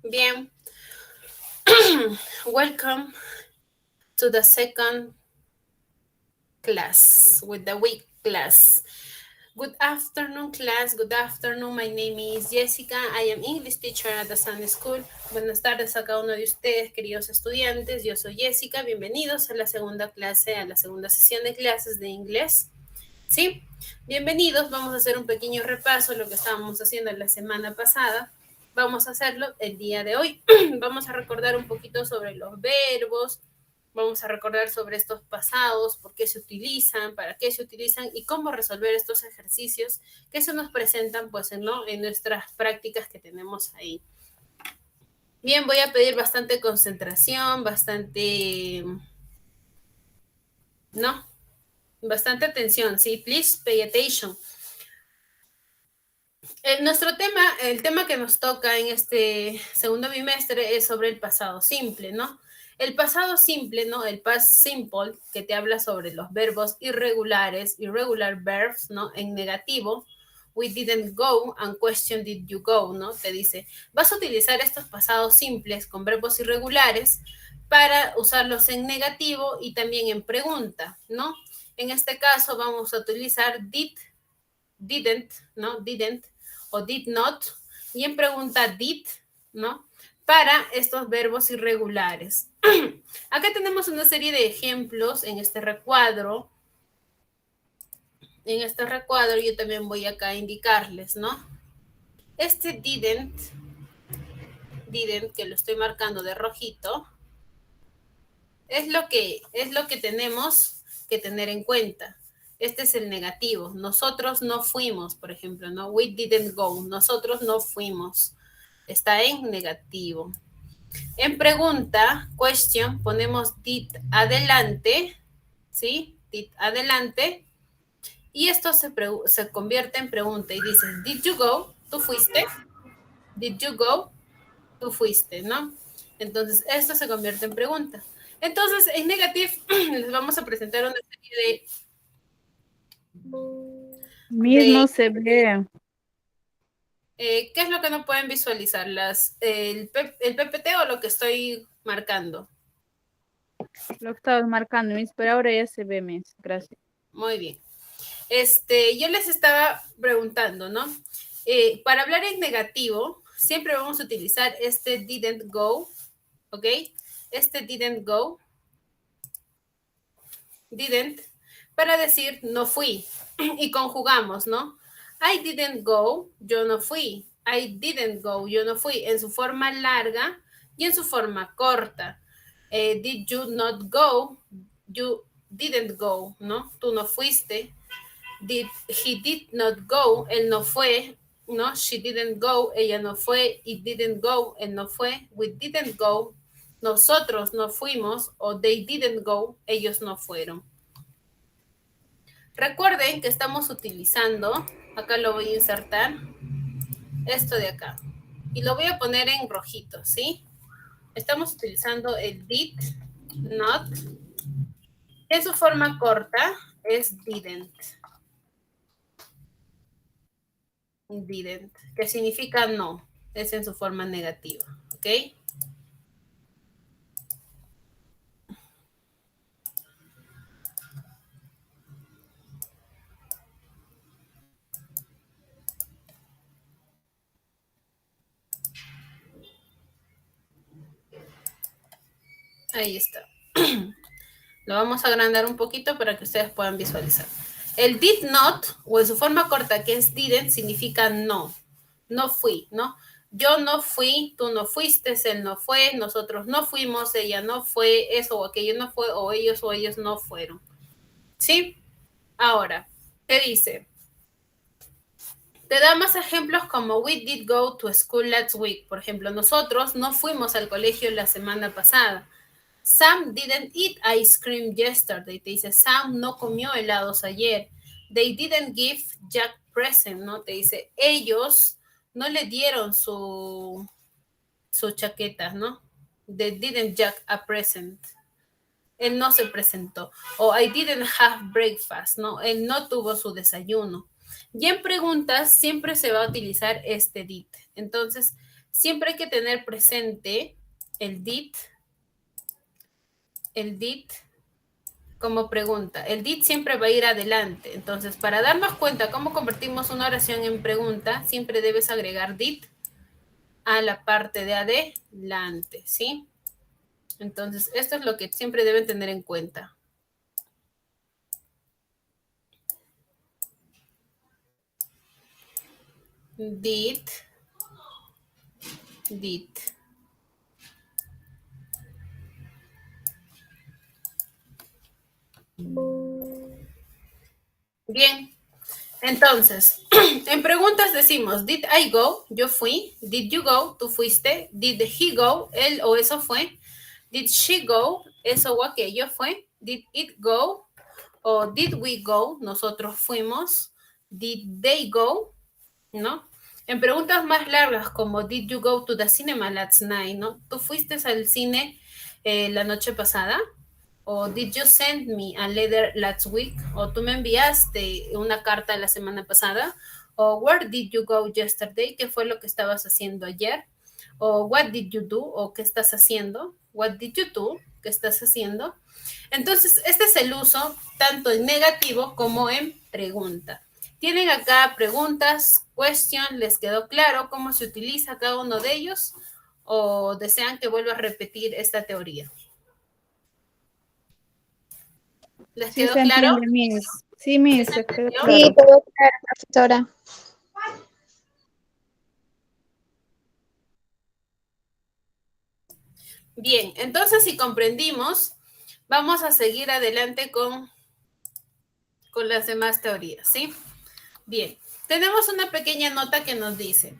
Bien. Welcome to the second class with the week class. Good afternoon, class. Good afternoon. My name is Jessica. I am English teacher at the Sun School. Buenas tardes a cada uno de ustedes, queridos estudiantes. Yo soy Jessica. Bienvenidos a la segunda clase, a la segunda sesión de clases de inglés. ¿Sí? Bienvenidos. Vamos a hacer un pequeño repaso de lo que estábamos haciendo la semana pasada. Vamos a hacerlo el día de hoy. Vamos a recordar un poquito sobre los verbos. Vamos a recordar sobre estos pasados, por qué se utilizan, para qué se utilizan y cómo resolver estos ejercicios que se nos presentan pues, en nuestras prácticas que tenemos ahí. Bien, voy a pedir bastante concentración, bastante atención, ¿sí? Please pay attention. Nuestro tema, el tema que nos toca en este segundo bimestre es sobre el pasado simple, ¿no? El pasado simple, ¿no? El past simple, que te habla sobre los verbos irregulares, irregular verbs, ¿no? En negativo, we didn't go and question did you go, ¿no? Te dice, vas a utilizar estos pasados simples con verbos irregulares para usarlos en negativo y también en pregunta, ¿no? En este caso vamos a utilizar did, didn't, ¿no? Didn't o did not, y en pregunta did, ¿no? Para estos verbos irregulares. Acá tenemos una serie de ejemplos en este recuadro. En este recuadro yo también voy acá a indicarles, ¿no? Este didn't, que lo estoy marcando de rojito, es lo que tenemos que tener en cuenta. Este es el negativo. Nosotros no fuimos, por ejemplo, ¿no? We didn't go. Nosotros no fuimos. Está en negativo. En pregunta, question, ponemos did adelante, ¿sí? Did adelante. Y esto se convierte en pregunta y dices, did you go? ¿Tú fuiste? Did you go? Tú fuiste, ¿no? Entonces, esto se convierte en pregunta. Entonces, en negative les vamos a presentar una serie Mismo se ve. ¿qué es lo que no pueden visualizar? ¿El PPT o lo que estoy marcando? Lo que estabas marcando, Miss, pero ahora ya se ve, Miss. Gracias. Muy bien. Yo les estaba preguntando, ¿no? Para hablar en negativo, siempre vamos a utilizar este didn't go, ¿ok? Este didn't go, didn't, para decir no fui. Y conjugamos, ¿no? I didn't go, yo no fui. I didn't go, yo no fui. En su forma larga y en su forma corta. Did you not go? You didn't go, ¿no? Tú no fuiste. He did not go, él no fue, ¿no? She didn't go, ella no fue. It didn't go, él no fue. We didn't go, nosotros no fuimos. O they didn't go, ellos no fueron. Recuerden que estamos utilizando, acá lo voy a insertar, esto de acá. Y lo voy a poner en rojito, ¿sí? Estamos utilizando el did, not. En su forma corta es didn't. Didn't, que significa no, es en su forma negativa, ¿ok? Ahí está. Lo vamos a agrandar un poquito para que ustedes puedan visualizar. El did not, o en su forma corta, que es didn't, significa no. No fui, ¿no? Yo no fui, tú no fuiste, él no fue, nosotros no fuimos, ella no fue, eso o aquello no fue, o ellos no fueron. ¿Sí? Ahora, ¿qué dice? Te da más ejemplos como we did go to school last week. Por ejemplo, nosotros no fuimos al colegio la semana pasada. Sam didn't eat ice cream yesterday. Te dice, Sam no comió helados ayer. They didn't give Jack present, ¿no? Te dice, ellos no le dieron su chaqueta, ¿no? They didn't Jack a present. Él no se presentó. O I didn't have breakfast, ¿no? Él no tuvo su desayuno. Y en preguntas siempre se va a utilizar este did. Entonces, siempre hay que tener presente el did como pregunta. El did siempre va a ir adelante. Entonces, para darnos cuenta cómo convertimos una oración en pregunta, siempre debes agregar did a la parte de adelante, ¿sí? Entonces, esto es lo que siempre deben tener en cuenta. Did. Bien, entonces, en preguntas decimos, did I go? Yo fui. Did you go? Tú fuiste. Did he go? Él o eso fue. Did she go? Eso o aquello fue. Did it go? O did we go? Nosotros fuimos. Did they go? ¿No? En preguntas más largas como did you go to the cinema last night? ¿No? ¿Tú fuiste al cine la noche pasada? O did you send me a letter last week? O tú me enviaste una carta la semana pasada. O where did you go yesterday? ¿Qué fue lo que estabas haciendo ayer? O what did you do? O ¿qué estás haciendo? What did you do? ¿Qué estás haciendo? Entonces, este es el uso tanto en negativo como en pregunta. Tienen acá preguntas, question, ¿les quedó claro cómo se utiliza cada uno de ellos? ¿O desean que vuelva a repetir esta teoría? ¿Les Sí quedó se claro? entiende, Miss. Sí, Miss, se quedó Sí, claro. todo claro, profesora. Bien, entonces si comprendimos, vamos a seguir adelante con las demás teorías, ¿sí? Bien, tenemos una pequeña nota que nos dice,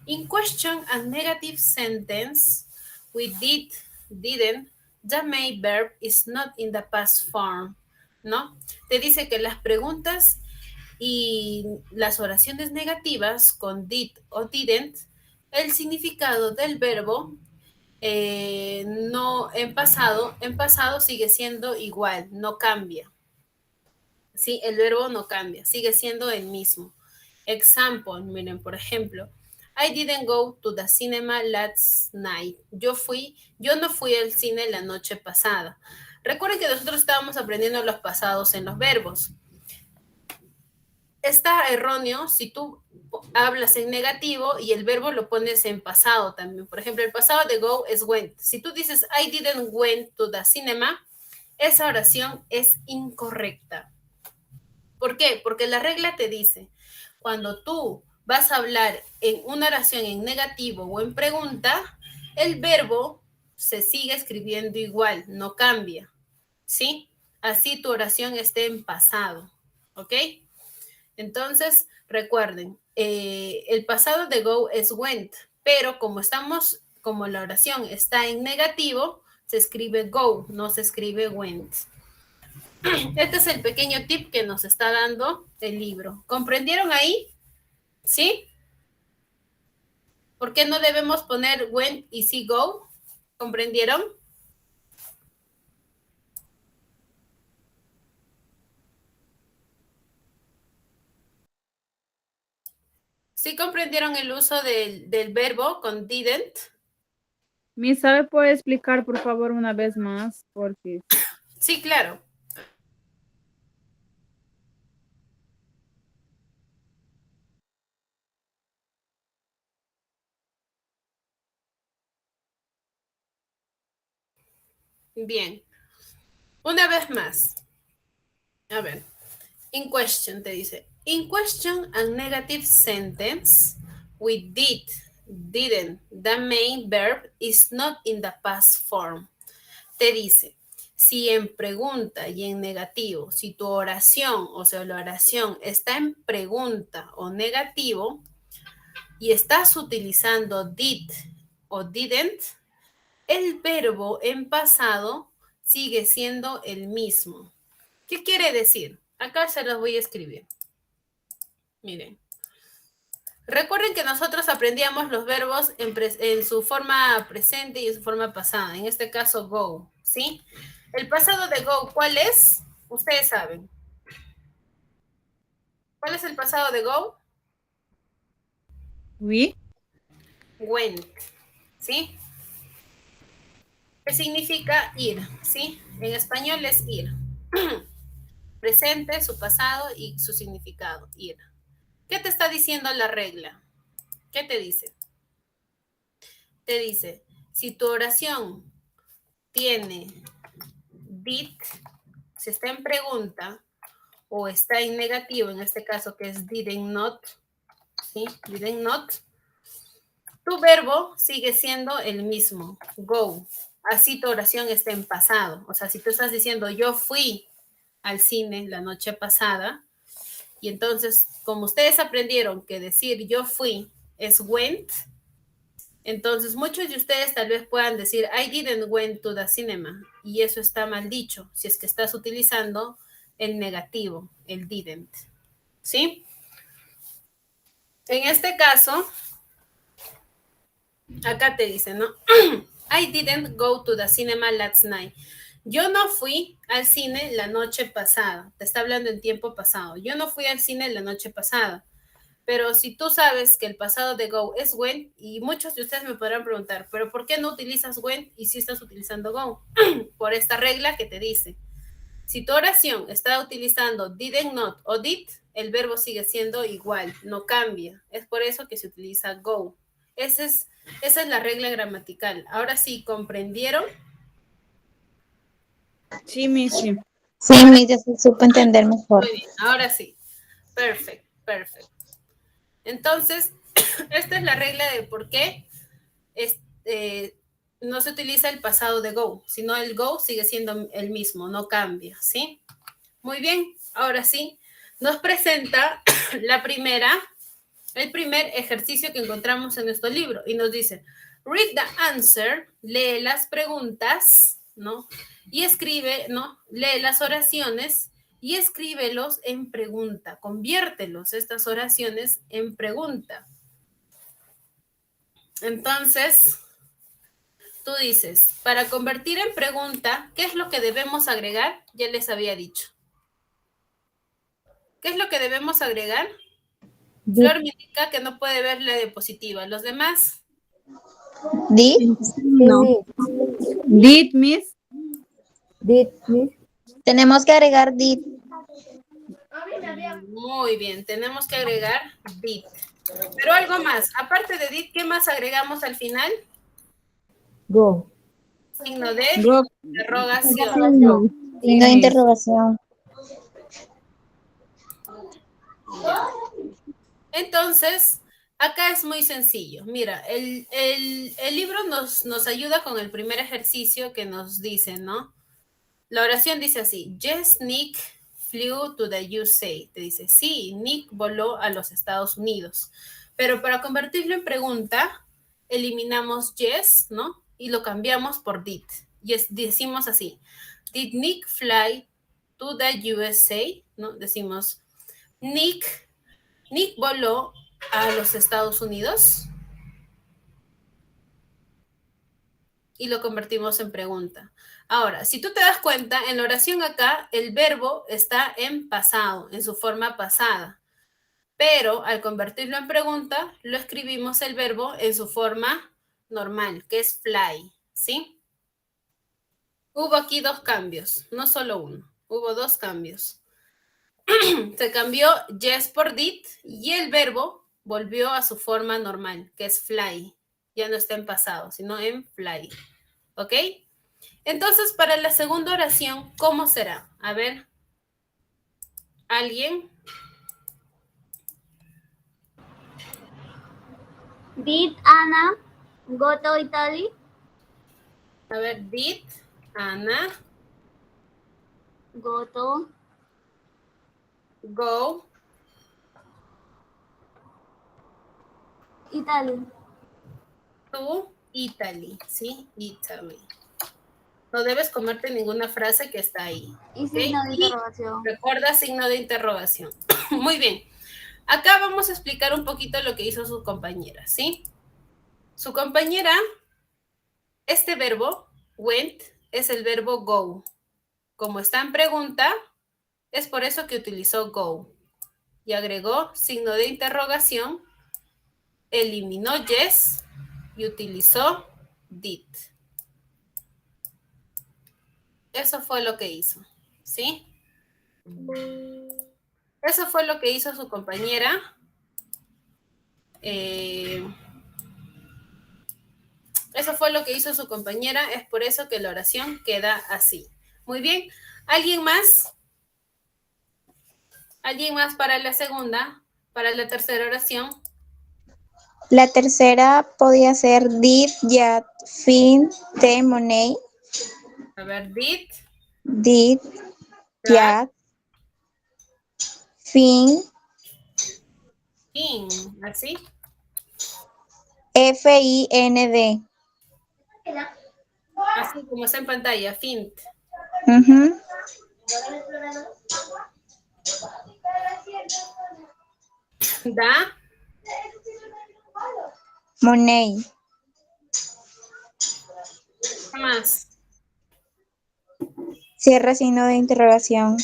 in question a negative sentence with did, didn't, the main verb is not in the past form, ¿no? Te dice que las preguntas y las oraciones negativas con did o didn't, el significado del verbo no en pasado sigue siendo igual, no cambia. Sí, el verbo no cambia, sigue siendo el mismo. Example, miren, por ejemplo, I didn't go to the cinema last night. Yo no fui al cine la noche pasada. Recuerden que nosotros estábamos aprendiendo los pasados en los verbos. Está erróneo si tú hablas en negativo y el verbo lo pones en pasado también. Por ejemplo, el pasado de go es went. Si tú dices I didn't went to the cinema, esa oración es incorrecta. ¿Por qué? Porque la regla te dice, cuando tú vas a hablar en una oración en negativo o en pregunta, el verbo se sigue escribiendo igual, no cambia, ¿sí? Así tu oración esté en pasado, ¿ok? Entonces, recuerden, el pasado de go es went, pero como la oración está en negativo, se escribe go, no se escribe went. Este es el pequeño tip que nos está dando el libro. ¿Comprendieron ahí? ¿Sí? ¿Por qué no debemos poner went y sí go? ¿Comprendieron? ¿Sí comprendieron el uso del verbo con didn't? Miss, ¿sabe puede explicar, por favor, una vez más? Porque Sí, claro. Bien. Una vez más. A ver. In question te dice. In question a negative sentence with did, didn't. The main verb is not in the past form. Te dice, si en pregunta y en negativo, si tu oración, o sea, la oración está en pregunta o negativo y estás utilizando did o didn't, el verbo en pasado sigue siendo el mismo. ¿Qué quiere decir? Acá se los voy a escribir. Miren. Recuerden que nosotros aprendíamos los verbos en su forma presente y en su forma pasada. En este caso, go, ¿sí? El pasado de go, ¿cuál es? Ustedes saben. ¿Cuál es el pasado de go? oui. went, ¿sí? ¿Qué significa ir? ¿Sí? En español es ir. Presente, su pasado y su significado, ir. ¿Qué te está diciendo la regla? ¿Qué te dice? Te dice, si tu oración tiene did, si está en pregunta o está en negativo, en este caso que es didn't not, ¿sí? Didn't not, tu verbo sigue siendo el mismo, go. Así tu oración está en pasado. O sea, si tú estás diciendo yo fui al cine la noche pasada, y entonces, como ustedes aprendieron que decir yo fui es went, entonces muchos de ustedes tal vez puedan decir I didn't went to the cinema, y eso está mal dicho, si es que estás utilizando el negativo, el didn't, ¿sí? En este caso, acá te dice, ¿no? I didn't go to the cinema last night. Yo no fui al cine la noche pasada. Te está hablando en tiempo pasado. Yo no fui al cine la noche pasada. Pero si tú sabes que el pasado de go es went, y muchos de ustedes me podrán preguntar, ¿pero por qué no utilizas went y si estás utilizando go? Por esta regla que te dice. Si tu oración está utilizando didn't not o did, el verbo sigue siendo igual, no cambia. Es por eso que se utiliza go. Esa es la regla gramatical. Ahora sí, ¿comprendieron? Sí, Missy. Sí, mi, ya se supo entender mejor. Muy bien, ahora sí. Perfecto, perfecto. Entonces, esta es la regla de por qué no se utiliza el pasado de go, sino el go sigue siendo el mismo, no cambia, ¿sí? Muy bien, ahora sí, nos presenta el primer ejercicio que encontramos en nuestro libro y nos dice, read the answer, lee las preguntas, ¿no? Y escribe, ¿no? Lee las oraciones y escríbelos en pregunta, conviértelos estas oraciones en pregunta. Entonces, tú dices, para convertir en pregunta, ¿qué es lo que debemos agregar? Ya les había dicho. ¿Qué es lo que debemos agregar? Flor me indica que no puede ver la diapositiva. ¿Los demás? ¿Did? No. Did, Miss. Did. Tenemos que agregar did. Muy bien, tenemos que agregar did. Pero algo más, aparte de did, ¿qué más agregamos al final? Go. Signo de Go. interrogación. No. Signo de interrogación. Ya. Entonces, acá es muy sencillo. Mira, el libro nos ayuda con el primer ejercicio que nos dice, ¿no? La oración dice así, yes, Nick flew to the USA. Te dice, sí, Nick voló a los Estados Unidos. Pero para convertirlo en pregunta, eliminamos yes, ¿no? Y lo cambiamos por did. Y decimos así, did Nick fly to the USA? ¿No? Decimos, Nick voló a los Estados Unidos. Y lo convertimos en pregunta. Ahora, si tú te das cuenta, en la oración acá, el verbo está en pasado, en su forma pasada. Pero al convertirlo en pregunta, lo escribimos el verbo en su forma normal, que es fly, ¿sí? Hubo aquí dos cambios, no solo uno. Hubo dos cambios. Se cambió yes por did y el verbo volvió a su forma normal, que es fly. Ya no está en pasado, sino en fly. ¿Ok? Entonces, para la segunda oración, ¿cómo será? A ver, ¿alguien? Did Anna go to Italy? A ver, did Anna Go to go Italy. to Italy? ¿Sí? Italy. No debes comerte ninguna frase que está ahí. Y ¿Ok? signo de interrogación. Recuerda signo de interrogación. Muy bien. Acá vamos a explicar un poquito lo que hizo su compañera, ¿sí? Su compañera, este verbo, went, es el verbo go. Como está en pregunta, es por eso que utilizó go. Y agregó signo de interrogación, eliminó yes y utilizó did. Eso fue lo que hizo, ¿sí? Eso fue lo que hizo su compañera. Eso fue lo que hizo su compañera. Es por eso que la oración queda así. Muy bien. ¿Alguien más? ¿Alguien más para la segunda? Para la tercera oración. La tercera podía ser did Jack find the money. A ver, did Did Jack find así. F-I-N-D. Así como está en pantalla, find. Ujú. Da Money. ¿qué más? Cierra signo de interrogación.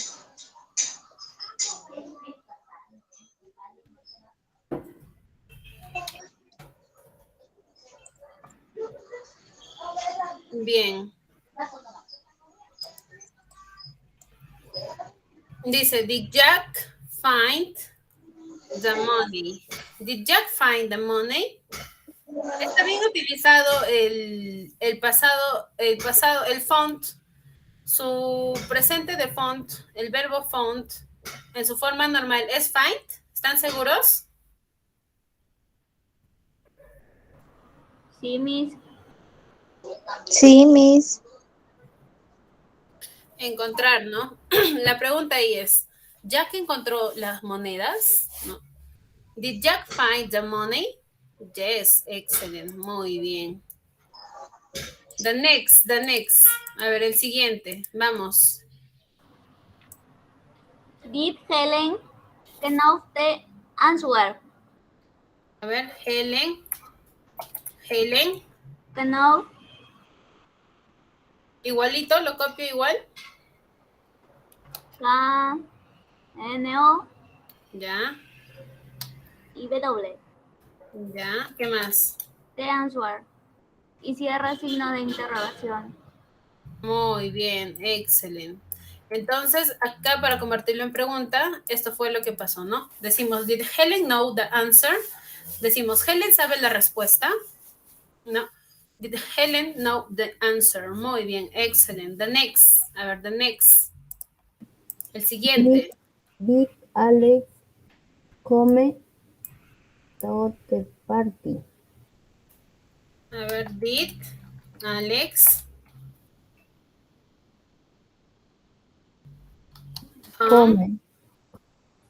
Bien. Dice, did Jack find the money? Did Jack find the money? Está bien utilizado el pasado, el font, su presente de font, el verbo font, en su forma normal, ¿es find? ¿Están seguros? Sí, Miss. Sí, Miss. Encontrar, ¿no? La pregunta ahí es, ¿Jack encontró las monedas? ¿No? Did Jack find the money? Yes, excellent, muy bien. The next. A ver, el siguiente, vamos. Did Helen know the answer? A ver, Helen. Know. Igualito, lo copio igual. N-O Ya, y W. ya, ¿qué más? The answer. Y cierra signo de interrogación. Muy bien, excelente. Entonces, acá para convertirlo en pregunta, esto fue lo que pasó, ¿no? Decimos, did Helen know the answer? Decimos, Helen sabe la respuesta, ¿no? Did Helen know the answer? Muy bien, excelente. The next, a ver, the next. El siguiente. Did Alex come to the party? A ver, did Alex Come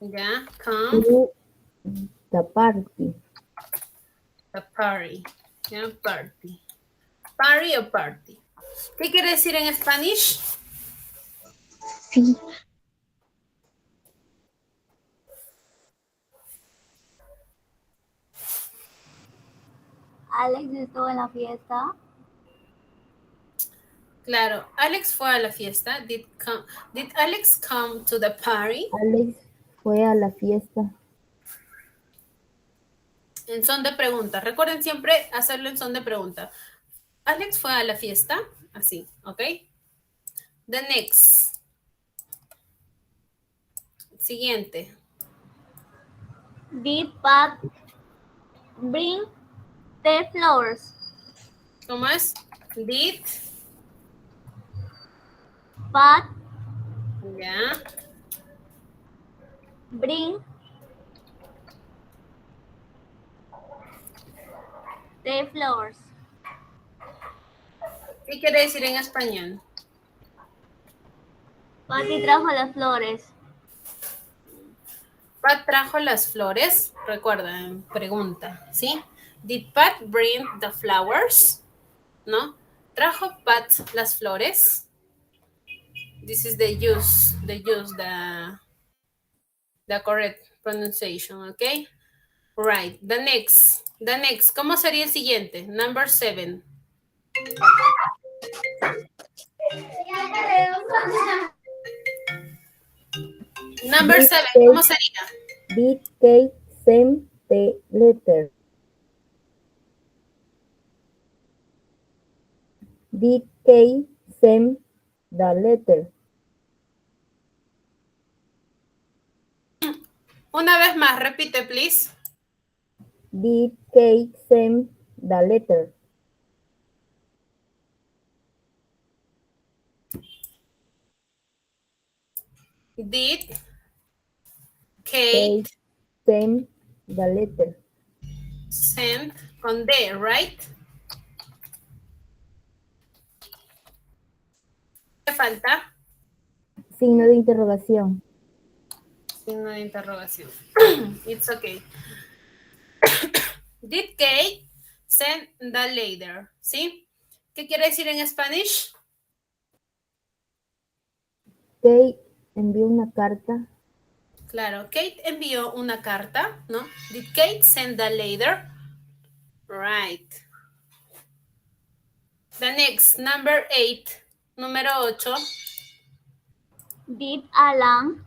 ya, come to the party. the party. Ya, party. Party o party. ¿Qué quiere decir en Spanish? Sí. Alex estuvo en la fiesta. Claro, Alex fue a la fiesta. Did Alex come to the party? Alex fue a la fiesta. En son de pregunta. Recuerden siempre hacerlo en son de pregunta. Alex fue a la fiesta. Así, ¿ok? The next. Siguiente. Did Pat bring the flowers? ¿Cómo es? Did. Pat Ya. bring the flowers. ¿Qué quiere decir en español? Patty trajo las flores. Pat trajo las flores. Recuerda, pregunta, ¿sí? Did Pat bring the flowers? ¿No? ¿Trajo Pat las flores? This is the correct pronunciation, okay? Right, the next. ¿Cómo sería el siguiente? Number 7. Number 7, ¿cómo sería? Did Kate send the letter? Did Kate send the letter? Una vez más, repite, please. Did Kate send the letter? Did Kate Kate send the letter. send con D, right? ¿Qué falta? Signo de interrogación. Signo de interrogación. It's okay. Did Kate send the letter? ¿Sí? ¿Qué quiere decir en Spanish? Kate envió una carta. Claro, Kate envió una carta, ¿no? Did Kate send the letter? Right. The next, number 8. Número 8. Did Alan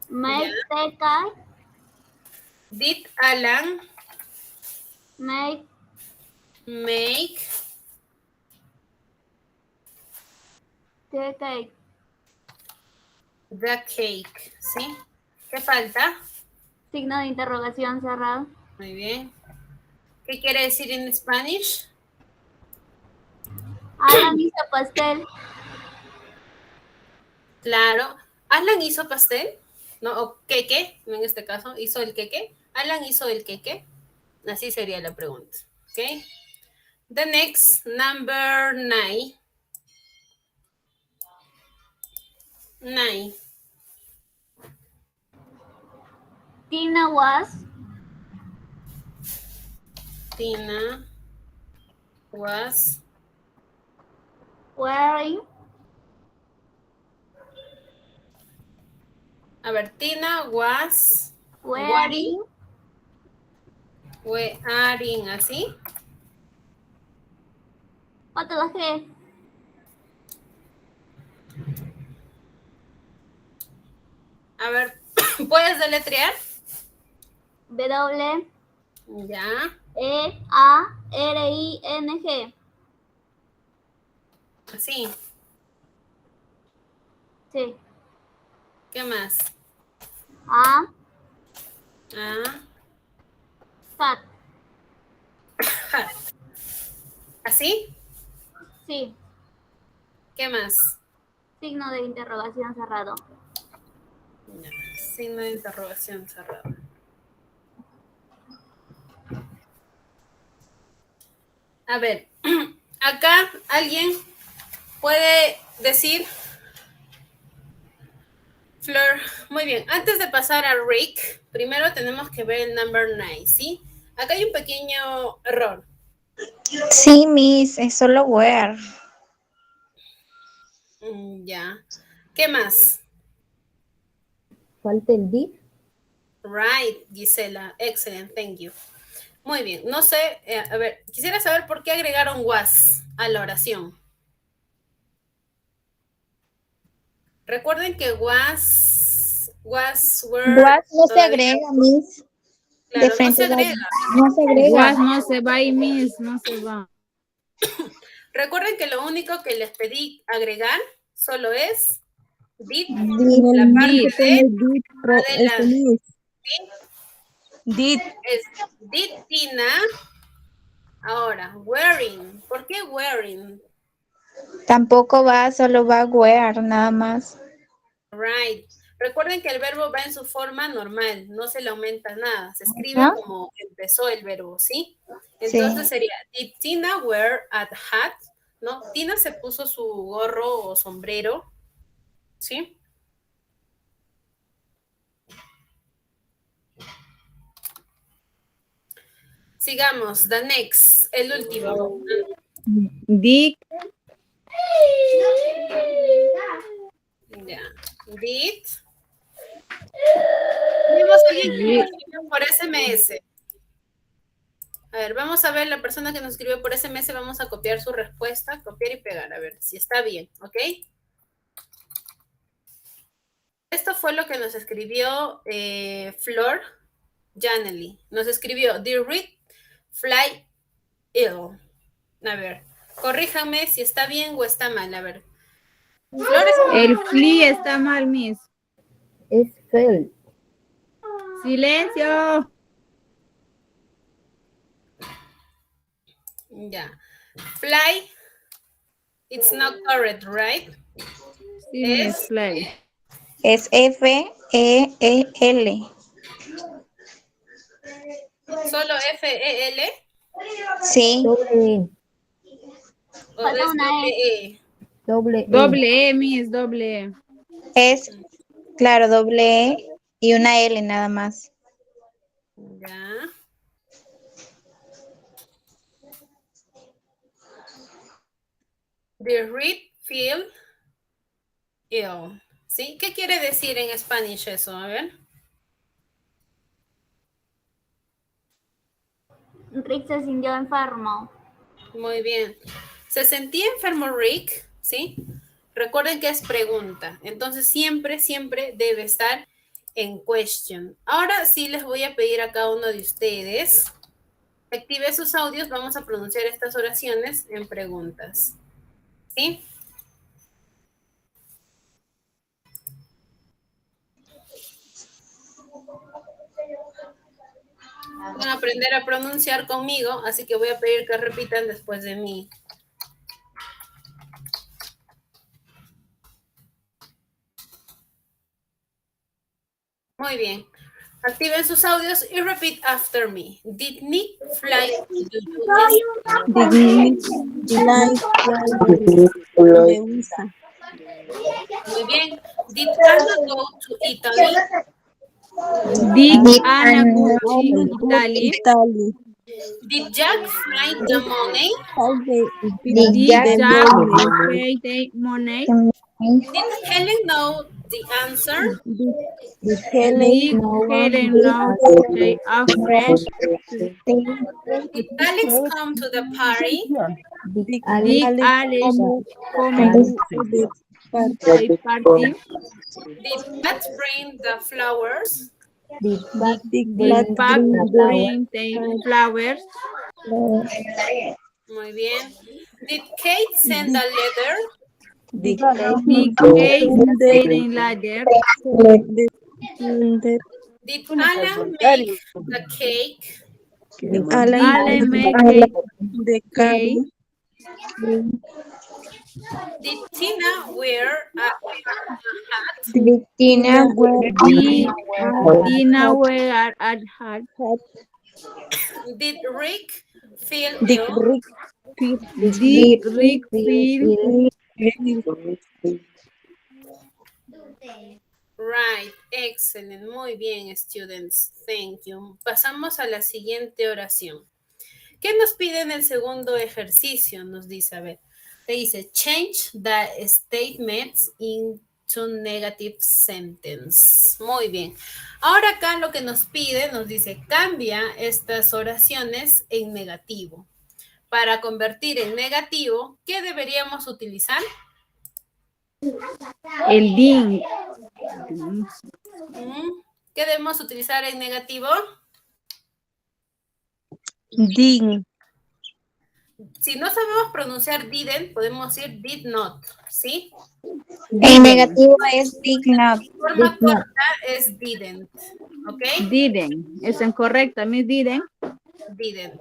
make the cake? Did Alan Make make the cake. the cake? ¿Sí? ¿Qué falta? Signo de interrogación cerrado. Muy bien. ¿Qué quiere decir en Spanish? Alan hizo pastel. Claro. ¿Alan hizo pastel? No, o queque, en este caso, hizo el queque. ¿Alan hizo el queque? Así sería la pregunta. ¿Ok? The next, number 9. 9. Tina was Tina was wearing a ver, Tina was wearing wearing, ¿así? otra G. A ver, ¿puedes deletrear? W Ya, E A R I N G. así. Sí. ¿Qué más? A Ah, fat. ¿así? Sí. ¿Qué más? Signo de interrogación cerrado. Ya, signo de interrogación cerrado. A ver, acá alguien puede decir, Flor, muy bien, antes de pasar a Rick, primero tenemos que ver el number 9, ¿sí? Acá hay un pequeño error. Sí, Miss, es solo where. Ya. ¿Qué más? Falta el did. Right, Gisela. Excellent, thank you. Muy bien, no sé, a ver, quisiera saber por qué agregaron was a la oración. Recuerden que was, were. Was no se todavía, agrega, Miss. claro, De no frente se agrega. no se Was agrega. no se va y Miss no se va. Recuerden que lo único que les pedí agregar solo es did, Did. la parte Did. de adelante. ¿Sí? Did. Es did Tina. Ahora, wearing. ¿Por qué wearing? Tampoco va, solo va where, nada más. Right. Recuerden que el verbo va en su forma normal, no se le aumenta nada, se escribe ¿Ah? como empezó el verbo, ¿sí? Sí. Entonces sería, did Tina wear a hat? ¿No? Tina se puso su gorro o sombrero, ¿sí? Sigamos, the next, el último. Dick. Ya. Did. Tenemos a alguien que nos escribió por SMS. A ver, vamos a ver la persona que nos escribió por SMS, vamos a copiar su respuesta, copiar y pegar, a ver si está bien, ¿ok? Esto fue lo que nos escribió Flor Janely. Nos escribió, Dear Reed, fly ill. A ver, corríjame si está bien o está mal. A ver. Flores. El flee está mal, Miss. Es fell. Silencio. Ya. Fly. It's not correct, right? Sí, Miss, fly. Es F-E-E-L. Solo F-E-L. Sí, Doble O Falta es una doble E. E. Doble E. Doble E, Miss, doble E. es, claro, doble E y una L nada más. Ya. The read feel ill. ¿Sí? ¿Qué quiere decir en español eso? A ver. Rick se sintió enfermo. Muy bien. ¿Se sentía enfermo Rick? ¿Sí? Recuerden que es pregunta. Entonces siempre, siempre debe estar en question. Ahora sí les voy a pedir a cada uno de ustedes active sus audios. Vamos a pronunciar estas oraciones en preguntas. ¿Sí? Van a aprender a pronunciar conmigo, así que voy a pedir que repitan después de mí. Muy bien. Activen sus audios y repeat after me. Did Nick fly to the US? Muy bien. Did Anna go to Italy? Did Did Anna Anna go to Italy? Did Jack find the money? Did Did Jack Jack pay the money? Did Helen know the answer? Did Helen know the answer? Did Alex come to the party? Did Did Alex come Alex to the party? Did Pat bring the flowers? Did Did Pat bring the flowers? Muy bien. Did Kate send a letter? Did Kate send a letter? Did Alan make the cake? Alan make a cake. Did Tina wear a hat? Did Tina Did Tina wear a hat? Did Rick feel ill? Did Rick feel? Right, excellent. Muy bien, students. Thank you. Pasamos a la siguiente oración. ¿Qué nos pide en el segundo ejercicio? Nos dice, a ver, te dice, change the statements into negative sentence. Muy bien. Ahora acá lo que nos pide, nos dice, cambia estas oraciones en negativo. Para convertir en negativo, ¿qué deberíamos utilizar? El did. ¿Qué debemos utilizar en negativo? Did. Si no sabemos pronunciar didn't, podemos decir did not, ¿sí? En negativo es did not. Forma corta es didn't, ¿ok? Didn't. Es incorrecta, Miss didn't. Didn't.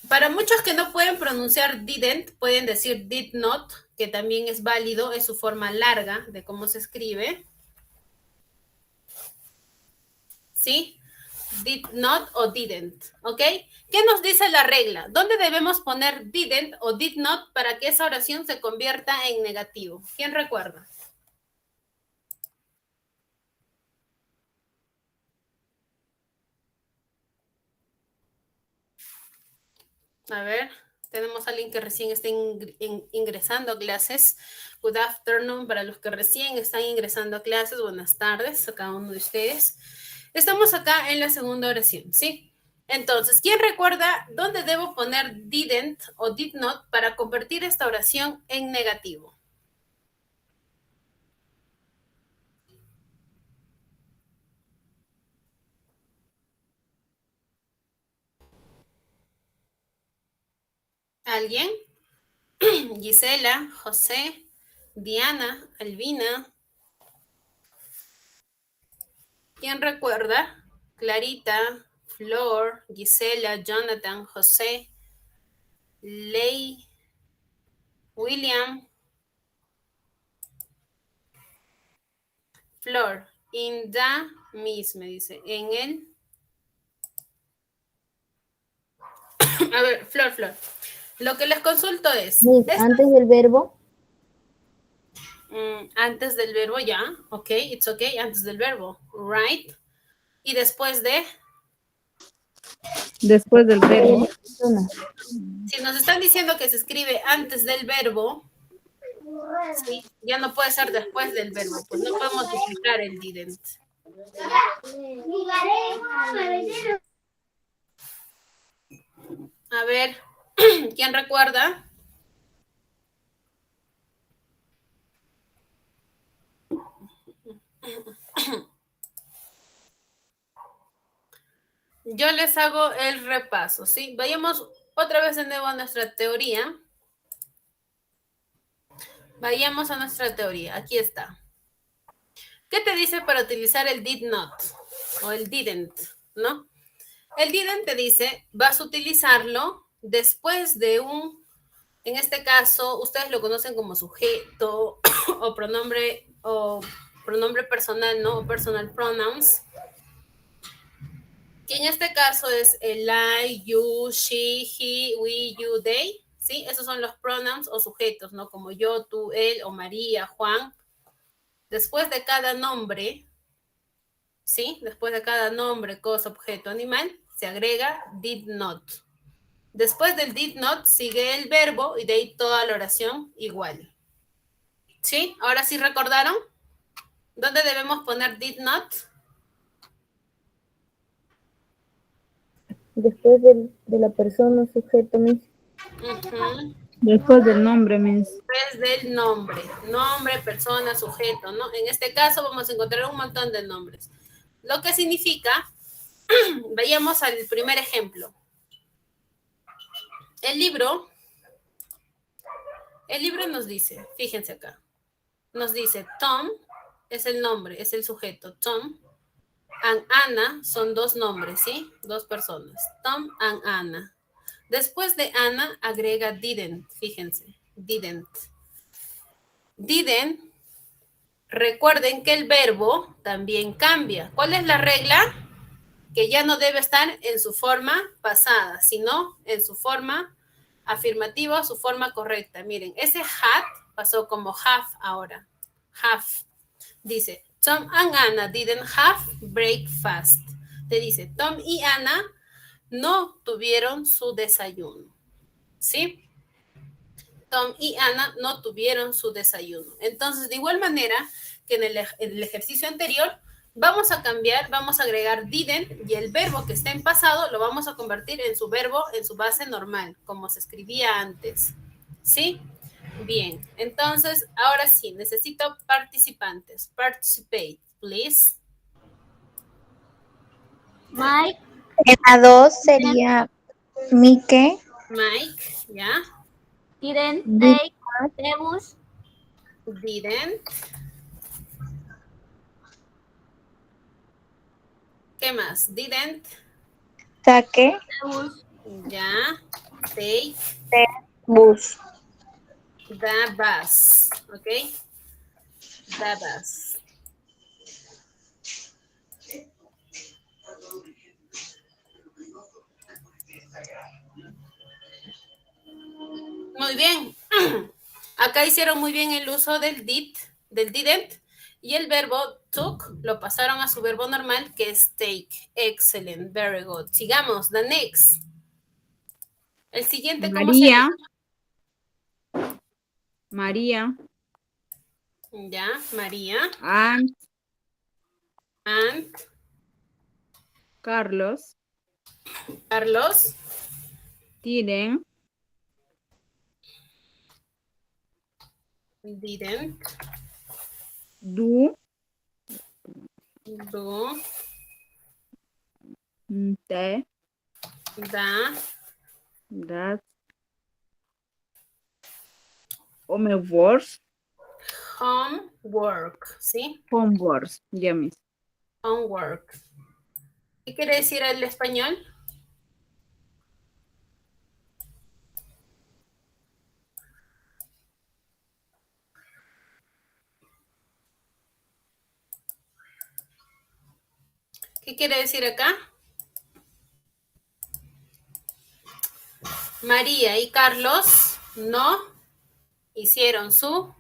Para muchos que no pueden pronunciar didn't, pueden decir did not, que también es válido, es su forma larga de cómo se escribe. ¿Sí? Did not o didn't, ¿ok? ¿Qué nos dice la regla? ¿Dónde debemos poner didn't o did not para que esa oración se convierta en negativo? ¿Quién recuerda? A ver, tenemos a alguien que recién está ingresando a clases. Good afternoon para los que recién están ingresando a clases. Buenas tardes a cada uno de ustedes. Estamos acá en la segunda oración, ¿sí? Entonces, ¿quién recuerda dónde debo poner didn't o did not para convertir esta oración en negativo? ¿Alguien? Gisela, José, Diana, Albina. ¿Quién recuerda? Clarita, Flor, Gisela, Jonathan, José, Ley, William, Flor. In the Miss, me dice. En el. A ver, Flor. Lo que les consulto es. Miss, antes del verbo. Antes del verbo, ya. Ok, it's okay. Antes del verbo. Right. Y después de. Después del verbo. Persona. Si nos están diciendo que se escribe antes del verbo, sí, ya no puede ser después del verbo. Pues no podemos utilizar el didn't. A ver, ¿quién recuerda? Yo les hago el repaso, ¿sí? Vayamos otra vez de nuevo a nuestra teoría. Vayamos a nuestra teoría. Aquí está. ¿Qué te dice para utilizar el did not? O el didn't, ¿no? El didn't te dice, vas a utilizarlo después de un, en este caso, ustedes lo conocen como sujeto o pronombre personal, ¿no? O personal pronouns. Que en este caso es el I, you, she, he, we, you, they, ¿sí? Esos son los pronouns o sujetos, ¿no? Como yo, tú, él o María, Juan. Después de cada nombre, ¿sí? Después de cada nombre, cosa, objeto, animal, se agrega did not. Después del did not sigue el verbo y de ahí toda la oración igual. ¿Sí? Ahora sí recordaron. ¿Dónde debemos poner did not? Después de la persona, sujeto, Miss. Después del nombre, Miss. Después del nombre. Nombre, persona, sujeto, ¿no? En este caso vamos a encontrar un montón de nombres. Lo que significa, veamos al primer ejemplo. El libro nos dice, fíjense acá, nos dice Tom es el nombre, es el sujeto, Tom, and Anna son dos nombres, ¿sí? Dos personas, Tom and Anna. Después de Anna agrega didn't, fíjense, didn't. Didn't, recuerden que el verbo también cambia. ¿Cuál es la regla? Que ya no debe estar en su forma pasada, sino en su forma afirmativa, su forma correcta. Miren, ese had pasó como have ahora. Have. Dice, Tom and Anna didn't have breakfast. Te dice, Tom y Anna no tuvieron su desayuno. ¿Sí? Tom y Anna no tuvieron su desayuno. Entonces, de igual manera que en el ejercicio anterior, vamos a cambiar, vamos a agregar didn't y el verbo que está en pasado lo vamos a convertir en su verbo, en su base normal, como se escribía antes. ¿Sí? Bien, entonces, ahora sí, necesito participantes. Participate, please. Mike, En la 2 sería Mike, Mike, ¿ya? didn't Did take the bus. Didn't. ¿Qué más? Didn't. take, The bus. Ya. Take the bus. the bus. ¿Ok? The bus. Muy bien. Acá hicieron muy bien el uso del did, del didn't, y el verbo took lo pasaron a su verbo normal, que es take. Excellent, very good. Sigamos, the next. El siguiente, ¿cómo sería? María. Ya, María. And And Carlos. Carlos. Didn't Didn't do do the the that Homeworks. Homework, ¿sí? Homeworks. Ya, Miss. Homework. ¿Qué quiere decir el español? ¿Qué quiere decir acá? María y Carlos no hicieron su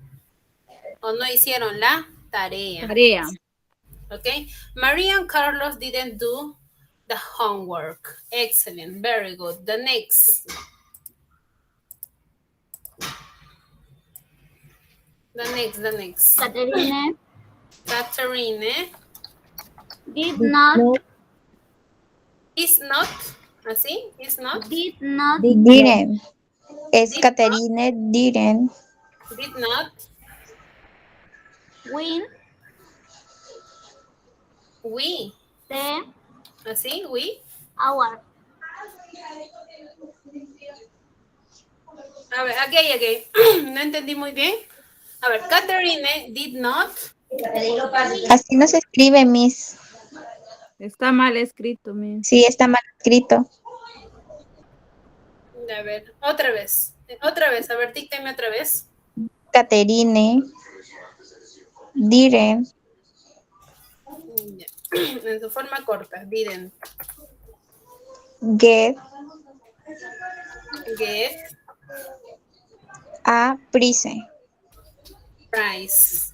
o no hicieron la tarea. Tarea. Okay. Maria and Carlos didn't do the homework. Excellent. Very good. The next. The next. Catherine Catherine did not is not. ¿Así? Is not. Didn't. Es Catherine didn't. Did not win we. the ¿Así? We. award. A ver, aquí. No entendí muy bien. A ver, Catherine did not. Así no se escribe, Miss. Está mal escrito, Miss. Sí, está mal escrito. A ver, otra vez. A ver, dícteme otra vez. Catherine didn't Ya. En su forma corta, didn't get get a prize. prize.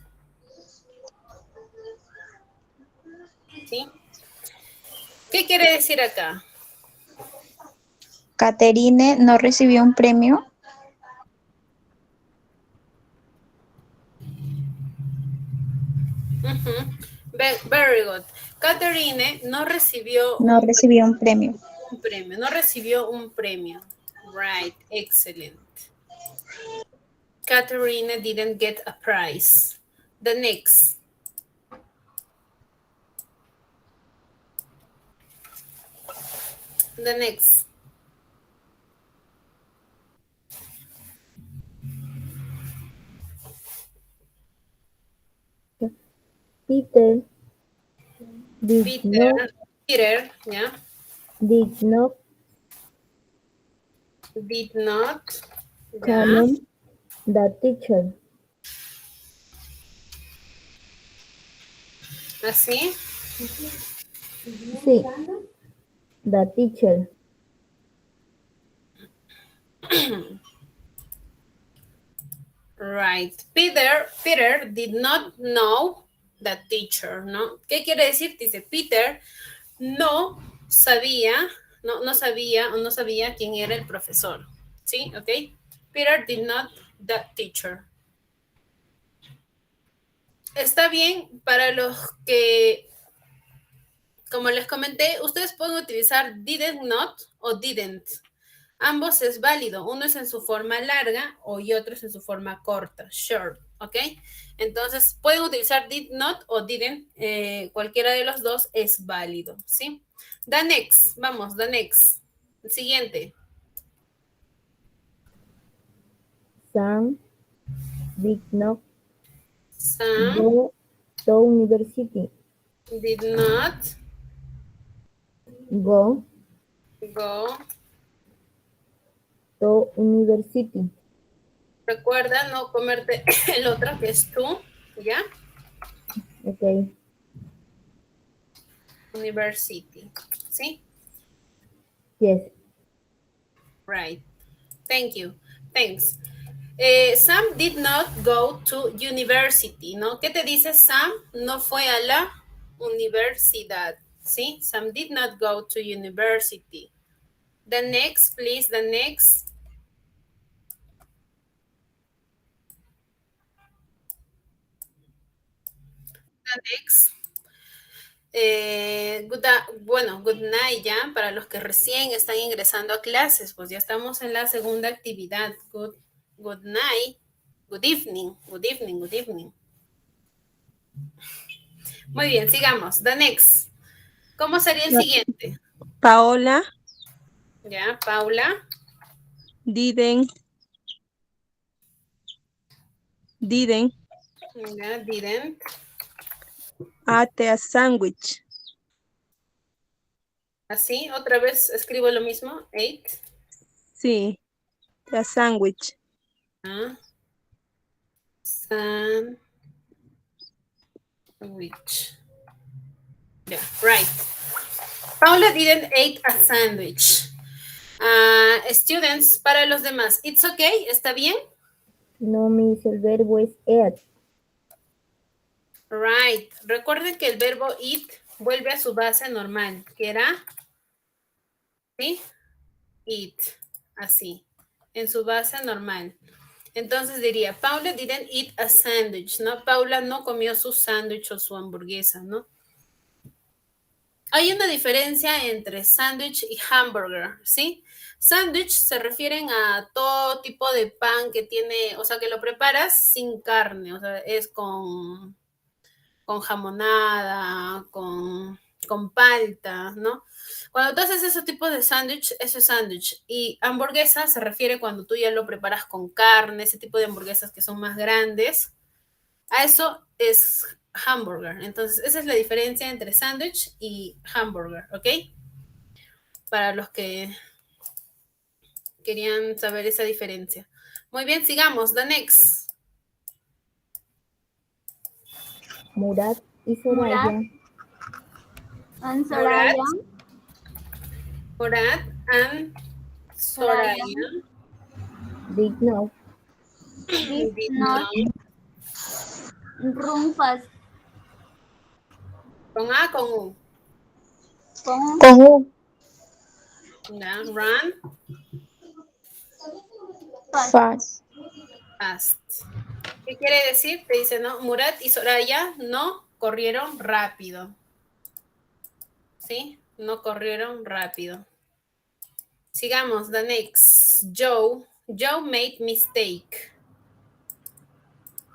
¿Sí? ¿Qué quiere decir acá? Catherine no recibió un premio. Very good. Catherine no recibió No recibió un premio. un premio. No recibió un premio. Right, excellent. Catherine didn't get a prize. The next. The next. Peter did not Peter, yeah, did not did not comment the teacher. ¿Así? Sí. The teacher. Right. Peter did not know the teacher, ¿no? ¿Qué quiere decir? Dice, Peter no sabía quién era el profesor. ¿Sí? ¿Ok? Peter did not the teacher. Está bien para los que, como les comenté, ustedes pueden utilizar didn't not o didn't. Ambos es válido. Uno es en su forma larga y otro es en su forma corta, short, ¿ok? Entonces, pueden utilizar did not o didn't. Cualquiera de los dos es válido, ¿sí? The next. Vamos, the next. El siguiente. Sam did not Sam go to university. did not Go go. to university. Recuerda no comerte el otro que es tú, ¿ya? Okay. University, ¿sí? Yes. Right. Thank you. Thanks. Sam did not go to university, ¿no? ¿Qué te dice Sam? No fue a la universidad, ¿sí? Sam did not go to university. The next, please, the next. The next. Good night ya, para los que recién están ingresando a clases, pues ya estamos en la segunda actividad. Good night, good evening. Muy bien, sigamos. The next. ¿Cómo sería el siguiente? Paola Ya, Paula. didn't Didn't Ya, didn't. ate a sandwich. Así, otra vez escribo lo mismo. Ate. Sí, a sandwich. Ah. Sandwich. Yeah, right. Paula didn't eat a sandwich. Students, para los demás, it's okay, ¿está bien? No, Miss, el verbo es eat. Right. Recuerden que el verbo eat vuelve a su base normal, que era, ¿sí? Eat, así, en su base normal. Entonces diría, Paula didn't eat a sandwich, ¿no? Paula no comió su sándwich o su hamburguesa, ¿no? Hay una diferencia entre sándwich y hamburger, ¿sí? Sándwich se refieren a todo tipo de pan que tiene, o sea, que lo preparas sin carne, o sea, es con jamonada, con palta, ¿no? Cuando tú haces ese tipo de sándwich, eso es sándwich. Y hamburguesa se refiere cuando tú ya lo preparas con carne, ese tipo de hamburguesas que son más grandes. A eso es hamburger. Entonces, esa es la diferencia entre sándwich y hamburger, ¿ok? Para los que querían saber esa diferencia. Muy bien, sigamos. The next. Murat y Soraya. And Soraya. Murat and Soraya. Did not. Did Did not run fast. Con A, con U. Con U. Ya, run Fast. fast. ¿Qué quiere decir? Te dice, ¿no? Murat y Soraya no corrieron rápido. ¿Sí? No corrieron rápido. Sigamos, the next. Joe made mistake.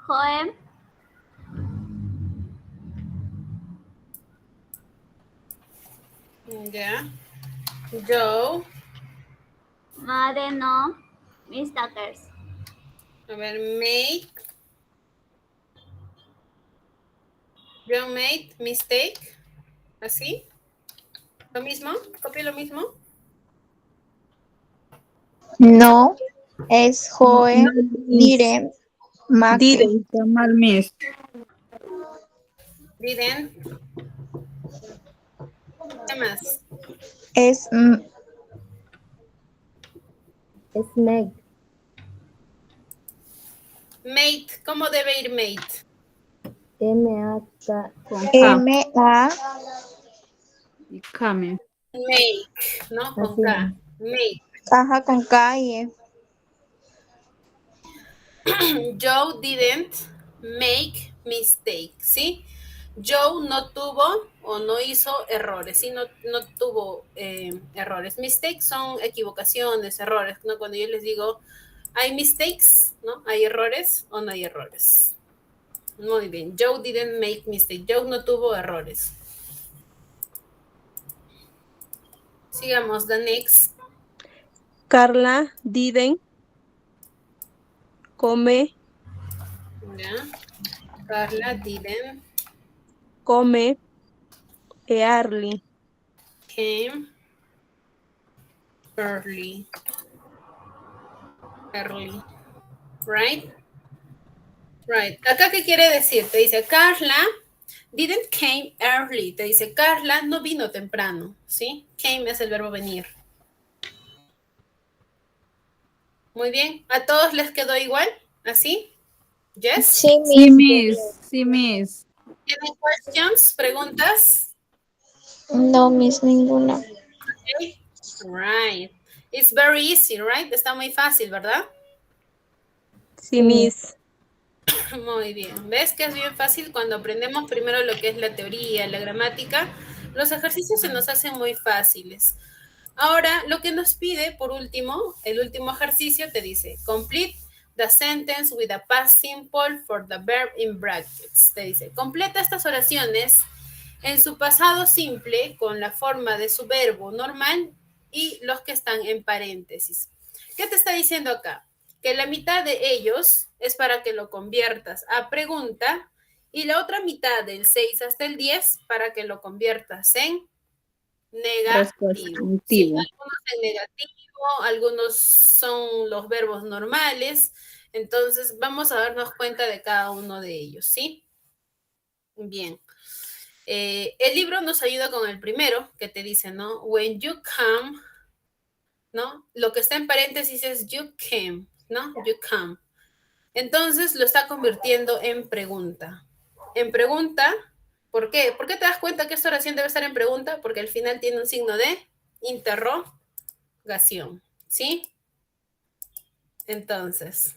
Joe Ya. Joe. made no mistakes. A ver, Joe made mistake. ¿Así? ¿Lo mismo? ¿Copio lo mismo? No, es Joe No, Miss. didn't make. Didn't. Está mal, Miss. Didn't. ¿Qué más? Es Es make. Made. ¿Cómo debe ir made? M-A-K. Con K M-A. y Kame. Make, ¿no? Con Así K. es. Make. Caja con K y E. Joe didn't make mistake, ¿sí? Joe no tuvo o no hizo errores, ¿sí? No tuvo errores. Mistakes son equivocaciones, errores, ¿no? Cuando yo les digo, hay mistakes, ¿no? ¿Hay errores o no hay errores? Muy bien. Joe didn't make mistake. Joe no tuvo errores. Sigamos, the next. Carla didn't come Ya. Carla didn't early. came early. Right? Right. Acá, ¿qué quiere decir? Te dice, Carla didn't came early. Te dice, Carla no vino temprano, ¿sí? Came es el verbo venir. Muy bien. ¿A todos les quedó igual? ¿Así? ¿Yes? Sí, Sí, Miss. Miss. Sí, Miss. ¿Tienen questions? ¿Preguntas? No, Miss, ninguna. Okay. Right. It's very easy, right? Está muy fácil, ¿verdad? Sí, Miss. Muy bien. ¿Ves que es bien fácil cuando aprendemos primero lo que es la teoría, la gramática? Los ejercicios se nos hacen muy fáciles. Ahora, lo que nos pide, por último, el último ejercicio te dice, complete the sentence with a past simple for the verb in brackets. Te dice, completa estas oraciones en su pasado simple con la forma de su verbo normal y los que están en paréntesis. ¿Qué te está diciendo acá? que la mitad de ellos es para que lo conviertas a pregunta y la otra mitad del 6 hasta el 10 para que lo conviertas en negativo. Sí, Responsivo. algunos en negativo, algunos son los verbos normales. Entonces, vamos a darnos cuenta de cada uno de ellos, ¿sí? Bien. El libro nos ayuda con el primero, que te dice, ¿no? When you come, ¿no? Lo que está en paréntesis es you came, ¿no? You come. Entonces, lo está convirtiendo en pregunta. En pregunta, ¿por qué? ¿Por qué te das cuenta que esta oración debe estar en pregunta? Porque al final tiene un signo de interrogación, ¿sí? Entonces,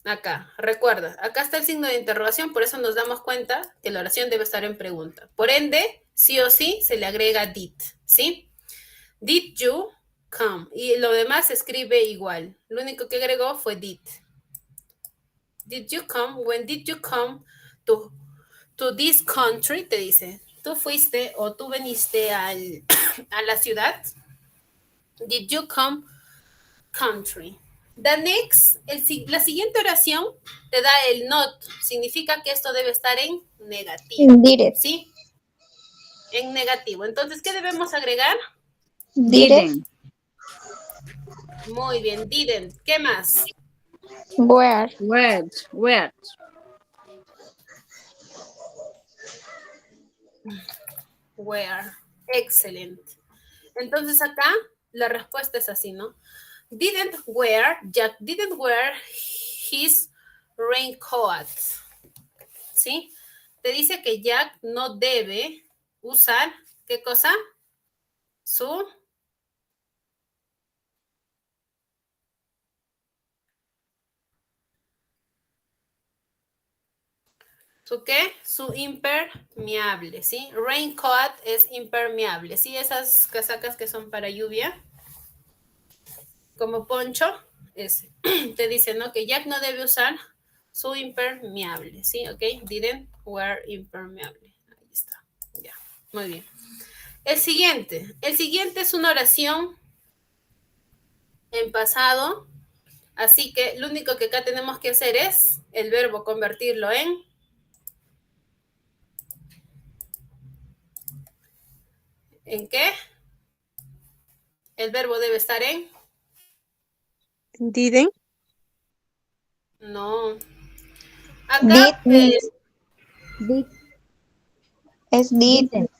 acá, recuerda, acá está el signo de interrogación, por eso nos damos cuenta que la oración debe estar en pregunta. Por ende, sí o sí, se le agrega did, ¿sí? Did you come? Y lo demás se escribe igual. Lo único que agregó fue did. Did you come? When did you come to this country? Te dice. ¿Tú fuiste o tú veniste a la ciudad? Did you come country? The next, la siguiente oración te da el not. Significa que esto debe estar en negativo. Did. ¿Sí? En negativo. Entonces, ¿qué debemos agregar? Didn't. Muy bien, didn't. ¿Qué más? Where. Where. Where. Excelente. Entonces acá la respuesta es así, ¿no? Jack didn't wear his raincoat. ¿Sí? Te dice que Jack no debe usar, ¿qué cosa? ¿Su qué? Su impermeable, ¿sí? Raincoat es impermeable, ¿sí? Esas casacas que son para lluvia, como poncho, te dice, ¿no? Que Jack no debe usar su impermeable, ¿sí? ¿Ok? Didn't wear impermeable. Ahí está, ya, muy bien. El siguiente es una oración en pasado, así que lo único que acá tenemos que hacer es el verbo convertirlo en ¿en qué? El verbo debe estar en Didn't. no. Acá Did. Did. Es did. Didn't.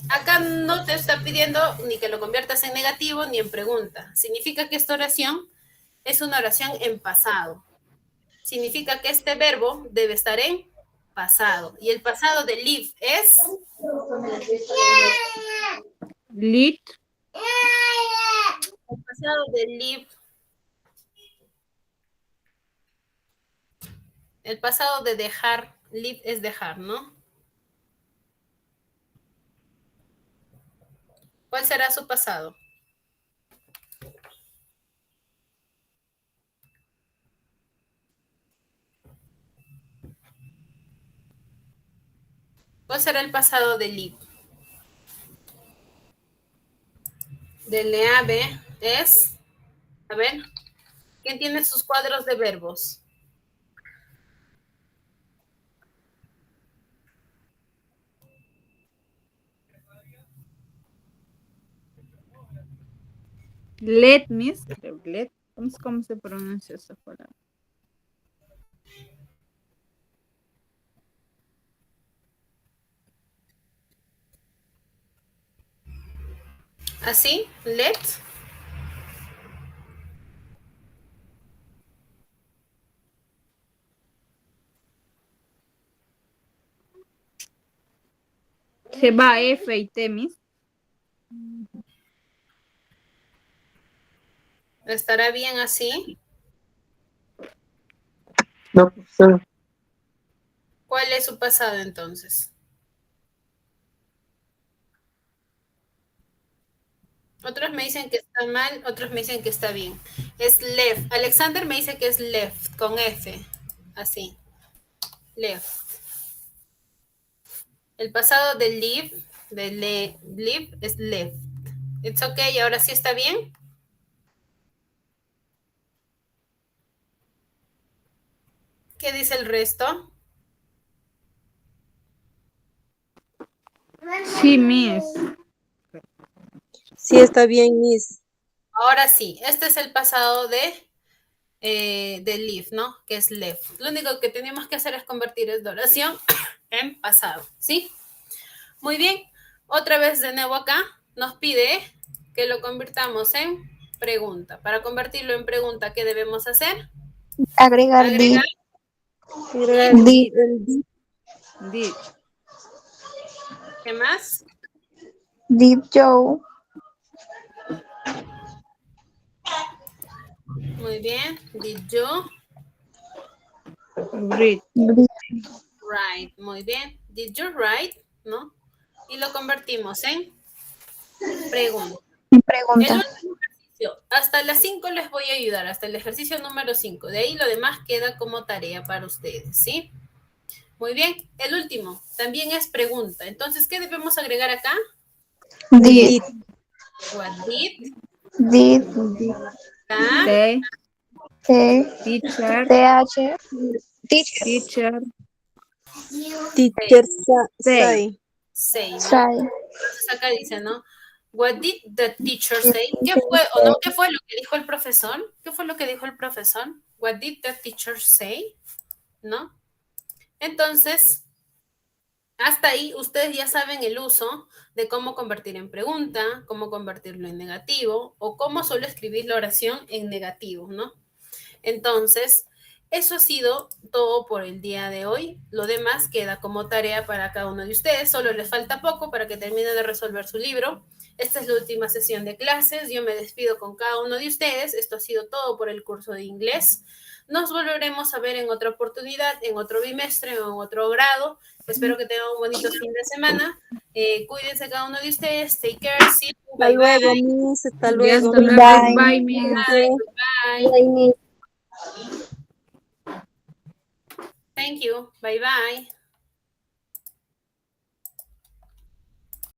acá no te está pidiendo ni que lo conviertas en negativo ni en pregunta. Significa que esta oración es una oración en pasado. Significa que este verbo debe estar en pasado. Y el pasado de live es Lit. el pasado de live. El pasado de dejar, live es dejar, ¿no? ¿Cuál será su pasado? ¿Cuál será el pasado de live? De leave es, a ver, ¿quién tiene sus cuadros de verbos? Let me. Let. ¿Cómo se pronuncia esa palabra? ¿Así? Let. Se va F y temis. ¿Estará bien así? No, profesor. ¿Cuál es su pasado entonces? Otros me dicen que está mal, otros me dicen que está bien. Es left. Alexander me dice que es left, con F. Así. Left. El pasado de live, live es left. It's okay, ahora sí está bien. ¿Qué dice el resto? Sí, Miss. Sí, está bien, Miss. Ahora sí, este es el pasado de live, ¿no? Que es left. Lo único que tenemos que hacer es convertir esta oración en pasado, ¿sí? Muy bien. Otra vez de nuevo acá nos pide que lo convirtamos en pregunta. Para convertirlo en pregunta, ¿qué debemos hacer? Agregar did. Agregar Did. el did. Did. ¿Qué más? Did Joe Muy bien. Did you Read. read? write? Muy bien. Did you write? ¿No? Y lo convertimos en pregunta. El Pregunta. último ejercicio. Hasta las 5 les voy a ayudar. Hasta el ejercicio número 5. De ahí lo demás queda como tarea para ustedes, ¿sí? Muy bien. El último. También es pregunta. Entonces, ¿qué debemos agregar acá? Did. What did Did. the The The teacher. teacher. Teacher. Teacher. Teacher Say. say? ¿No? Say. Entonces acá dice, ¿no? What did the teacher say? ¿Qué fue o no? ¿Qué fue lo que dijo el profesor? ¿Qué fue lo que dijo el profesor? What did the teacher say? ¿No? Entonces, hasta ahí ustedes ya saben el uso de cómo convertir en pregunta, cómo convertirlo en negativo o cómo solo escribir la oración en negativo, ¿no? Entonces, eso ha sido todo por el día de hoy. Lo demás queda como tarea para cada uno de ustedes. Solo les falta poco para que terminen de resolver su libro. Esta es la última sesión de clases. Yo me despido con cada uno de ustedes. Esto ha sido todo por el curso de inglés. Nos volveremos a ver en otra oportunidad, en otro bimestre o en otro grado. Espero que tengan un bonito fin de semana. Cuídense cada uno de ustedes. Take care. See you. Hasta Bye, luego, bye. Miss. Hasta Y luego. hasta luego. Bye. Bye, Miss. Bye. Bye, Miss. Thank you. Bye, bye.